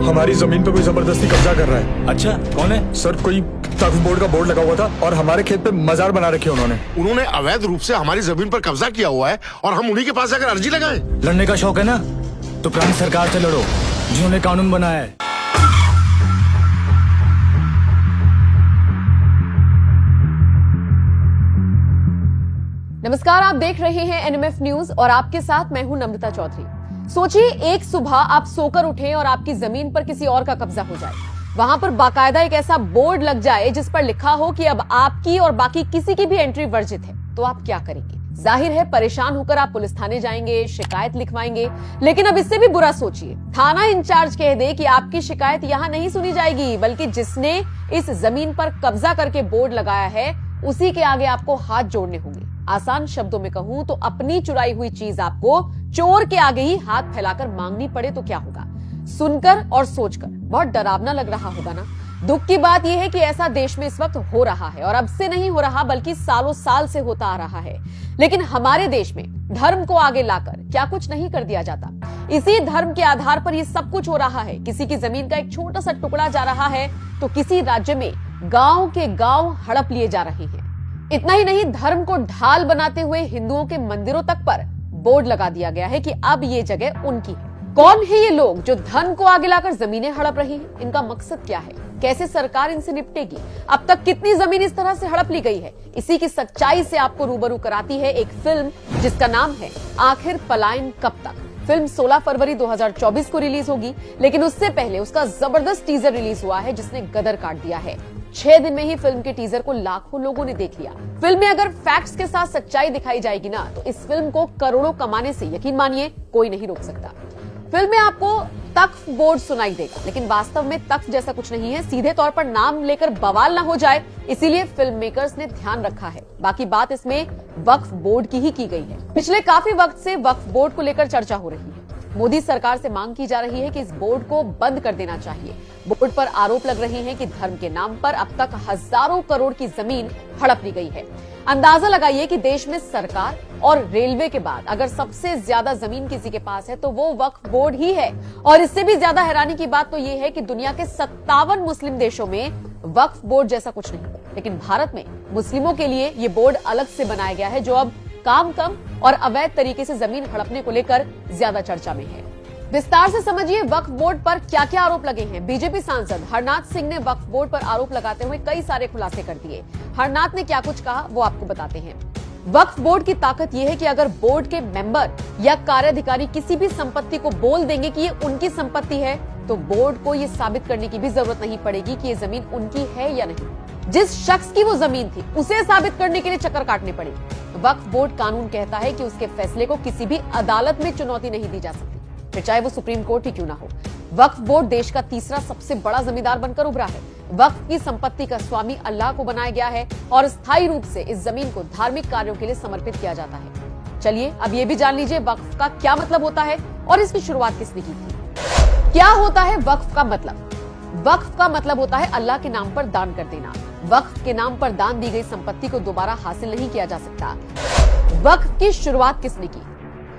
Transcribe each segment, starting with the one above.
हमारी जमीन पे कोई जबरदस्ती कब्जा कर रहा है। अच्छा, कौन है? सर कोई वक्फ बोर्ड का बोर्ड लगा हुआ था और हमारे खेत पे मजार बना रखे उन्होंने अवैध रूप से हमारी जमीन पर कब्जा किया हुआ है और हम उन्हीं के पास जाकर अर्जी लगाएं। लड़ने का शौक है ना, तो पुरानी सरकार से लड़ो जिन्होंने कानून बनाया है। नमस्कार, आप देख रहे हैं एनएमएफ न्यूज और आपके साथ मैं हूं नम्रता चौधरी। सोचिए, एक सुबह आप सोकर उठे और आपकी जमीन पर किसी और का कब्जा हो जाए। वहां पर बाकायदा एक ऐसा बोर्ड लग जाए जिस पर लिखा हो कि अब आपकी और बाकी किसी की भी एंट्री वर्जित है। तो आप क्या करेंगे? जाहिर है परेशान होकर आप पुलिस थाने जाएंगे, शिकायत लिखवाएंगे। लेकिन अब इससे भी बुरा सोचिए, थाना इंचार्ज कह दे कि आपकी शिकायत यहाँ नहीं सुनी जाएगी, बल्कि जिसने इस जमीन पर कब्जा करके बोर्ड लगाया है उसी के आगे आपको हाथ जोड़ने होंगे। आसान शब्दों में कहूं तो अपनी चुराई हुई चीज आपको चोर के आगे ही हाथ फैलाकर मांगनी पड़े तो क्या होगा? सुनकर और सोचकर बहुत डरावना लग रहा होगा ना। दुख की बात यह है कि ऐसा देश में इस वक्त हो रहा है, और अब से नहीं हो रहा बल्कि सालों साल से होता आ रहा है। लेकिन हमारे देश में धर्म को आगे लाकर क्या कुछ नहीं कर दिया जाता? इसी धर्म के आधार पर यह सब कुछ हो रहा है। किसी की जमीन का एक छोटा सा टुकड़ा जा रहा है तो किसी राज्य में गांव के गांव हड़प लिए जा रहे हैं। इतना ही नहीं, धर्म को ढाल बनाते हुए हिंदुओं के मंदिरों तक पर बोर्ड लगा दिया गया है कि अब ये जगह उनकी है। कौन है ये लोग जो धन को आगे लाकर जमीनें हड़प रही हैं? इनका मकसद क्या है? कैसे सरकार इनसे निपटेगी? अब तक कितनी जमीन इस तरह से हड़प ली गई है? इसी की सच्चाई से आपको रूबरू कराती है एक फिल्म जिसका नाम है आखिर पलायन कब तक। फिल्म 16 फरवरी 2024 को रिलीज होगी, लेकिन उससे पहले उसका जबरदस्त टीजर रिलीज हुआ है जिसने गदर काट दिया है। 6 दिन में ही फिल्म के टीजर को लाखों लोगों ने देख लिया। फिल्म में अगर फैक्ट्स के साथ सच्चाई दिखाई जाएगी ना, तो इस फिल्म को करोड़ों कमाने से यकीन मानिए कोई नहीं रोक सकता। फिल्म में आपको तख्फ बोर्ड सुनाई देगा, लेकिन वास्तव में तख्फ जैसा कुछ नहीं है। सीधे तौर पर नाम लेकर बवाल ना हो जाए, इसीलिए फिल्म मेकर्स ने ध्यान रखा है। बाकी बात इसमें वक्फ बोर्ड की ही की गई है। पिछले काफी वक्त से वक्फ बोर्ड को लेकर चर्चा हो रही है। मोदी सरकार से मांग की जा रही है कि इस बोर्ड को बंद कर देना चाहिए। बोर्ड पर आरोप लग रहे हैं कि धर्म के नाम पर अब तक हजारों करोड़ की जमीन हड़प ली गई है। अंदाजा लगाइए कि देश में सरकार और रेलवे के बाद अगर सबसे ज्यादा जमीन किसी के पास है तो वो वक्फ बोर्ड ही है। और इससे भी ज्यादा हैरानी की बात तो ये है कि दुनिया के 57 मुस्लिम देशों में वक्फ बोर्ड जैसा कुछ नहीं, लेकिन भारत में मुस्लिमों के लिए ये बोर्ड अलग से बनाया गया है, जो अब काम कम और अवैध तरीके से जमीन हड़पने को लेकर ज्यादा चर्चा में है। विस्तार से समझिए वक्फ बोर्ड पर क्या क्या आरोप लगे हैं। बीजेपी सांसद हरनाथ सिंह ने वक्फ बोर्ड पर आरोप लगाते हुए कई सारे खुलासे कर दिए। हरनाथ ने क्या कुछ कहा वो आपको बताते हैं। वक्फ बोर्ड की ताकत यह है कि अगर बोर्ड के मेंबर या कार्याधिकारी किसी भी संपत्ति को बोल देंगे कि ये उनकी संपत्ति है, तो बोर्ड को ये साबित करने की भी जरूरत नहीं पड़ेगी कि ये जमीन उनकी है या नहीं। जिस शख्स की वो जमीन थी उसे साबित करने के लिए चक्कर काटने पड़ेंगे। वक्फ बोर्ड कानून कहता है कि उसके फैसले को किसी भी अदालत में चुनौती नहीं दी जा सकती, फिर चाहे वो सुप्रीम कोर्ट ही क्यों ना हो। वक्फ बोर्ड देश का तीसरा सबसे बड़ा जमींदार बनकर उभरा है। वक्फ की संपत्ति का स्वामी अल्लाह को बनाया गया है और स्थायी रूप से इस जमीन को धार्मिक कार्यों के लिए समर्पित किया जाता है। चलिए अब ये भी जान लीजिए वक्फ का क्या मतलब होता है और इसकी शुरुआत किसने की थी। क्या होता है वक्फ का मतलब? वक्फ का मतलब होता है अल्लाह के नाम पर दान कर देना। वक्फ के नाम पर दान दी गई संपत्ति को दोबारा हासिल नहीं किया जा सकता। वक्फ की शुरुआत किसने की?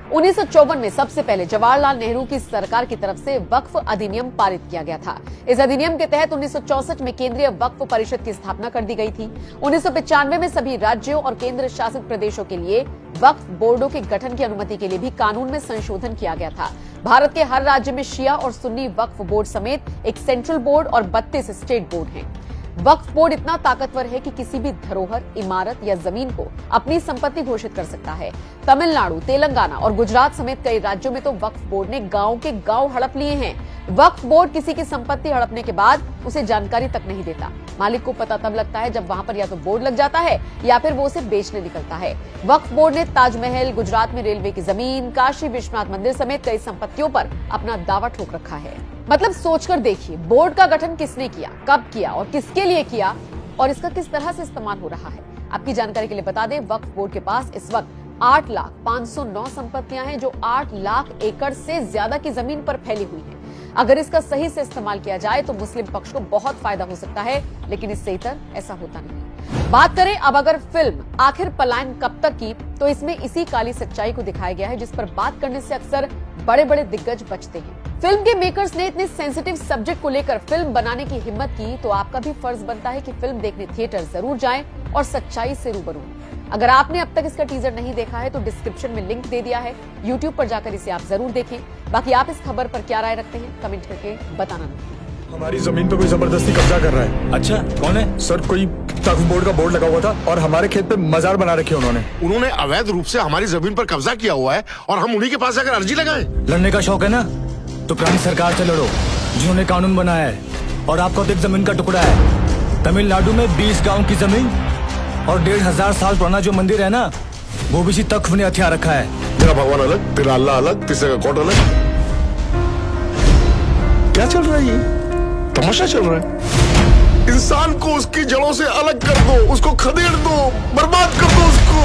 1954 में सबसे पहले जवाहरलाल नेहरू की सरकार की तरफ से वक्फ अधिनियम पारित किया गया था। इस अधिनियम के तहत 1964 में केंद्रीय वक्फ परिषद की स्थापना कर दी गई थी। 1995 में सभी राज्यों और केंद्र शासित प्रदेशों के लिए वक्फ बोर्डों के गठन की अनुमति के लिए भी कानून में संशोधन किया गया था। भारत के हर राज्य में शिया और सुन्नी वक्फ बोर्ड समेत एक सेंट्रल बोर्ड और 32 स्टेट बोर्ड हैं। वक्फ बोर्ड इतना ताकतवर है कि किसी भी धरोहर, इमारत या जमीन को अपनी संपत्ति घोषित कर सकता है। तमिलनाडु, तेलंगाना और गुजरात समेत कई राज्यों में तो वक्फ बोर्ड ने गांव के गांव हड़प लिए हैं। वक्फ बोर्ड किसी की संपत्ति हड़पने के बाद उसे जानकारी तक नहीं देता। मालिक को पता तब लगता है जब वहां पर या तो बोर्ड लग जाता है या फिर वो उसे बेचने निकलता है। वक्फ बोर्ड ने ताजमहल, गुजरात में रेलवे की जमीन, काशी विश्वनाथ मंदिर समेत कई संपत्तियों पर अपना दावा ठोक रखा है। मतलब सोचकर देखिए, बोर्ड का गठन किसने किया, कब किया और किसके लिए किया, और इसका किस तरह से इस्तेमाल हो रहा है। आपकी जानकारी के लिए बता दें, वक्फ बोर्ड के पास इस वक्त 8,509 संपत्तियां हैं जो 8 लाख एकड़ से ज्यादा की जमीन पर फैली हुई हैं। अगर इसका सही से इस्तेमाल किया जाए तो मुस्लिम पक्ष को बहुत फायदा हो सकता है, लेकिन इससे इतर ऐसा होता नहीं। बात करें अब अगर फिल्म आखिर पलायन कब तक की, तो इसमें इसी काली सच्चाई को दिखाया गया है जिस पर बात करने से अक्सर बड़े बड़े दिग्गज बचते हैं। फिल्म के मेकर्स ने इतने सेंसिटिव सब्जेक्ट को लेकर फिल्म बनाने की हिम्मत की तो आपका भी फर्ज बनता है कि फिल्म देखने थिएटर जरूर जाएं और सच्चाई से रूबरू। अगर आपने अब तक इसका टीजर नहीं देखा है तो डिस्क्रिप्शन में लिंक दे दिया है, YouTube पर जाकर इसे आप जरूर देखें। बाकी आप इस खबर पर क्या राय रखते हैं कमेंट करके बताना नहीं। हमारी जमीन पे कोई जबरदस्ती कब्जा कर रहा है। अच्छा कौन है? सर कोई वक्फ बोर्ड का बोर्ड लगा हुआ था और हमारे खेत पे मजार बना रखे उन्होंने। उन्होंने अवैध रूप से हमारी जमीन पर कब्जा किया हुआ है और हम उन्हीं के पास जाकर अर्जी लगाएं। लड़ने का शौक है ना, तो पुरानी सरकार से लड़ो जिन्होंने कानून बनाया है और आपका तो एक जमीन का टुकड़ा है। तमिलनाडु में 20 गांव की जमीन और 1500 साल पुराना जो मंदिर है ना, वो भी इसी तख्फ ने हथियार रखा है। तेरा भगवान अलग, तेरा अल्लाह अलग, तीसरे का कोर्ट अलग। क्या चल रहा है ये? तमाशा चल रहा है। इंसान को उसकी जड़ों से अलग कर दो, उसको खदेड़ दो, बर्बाद कर दो उसको।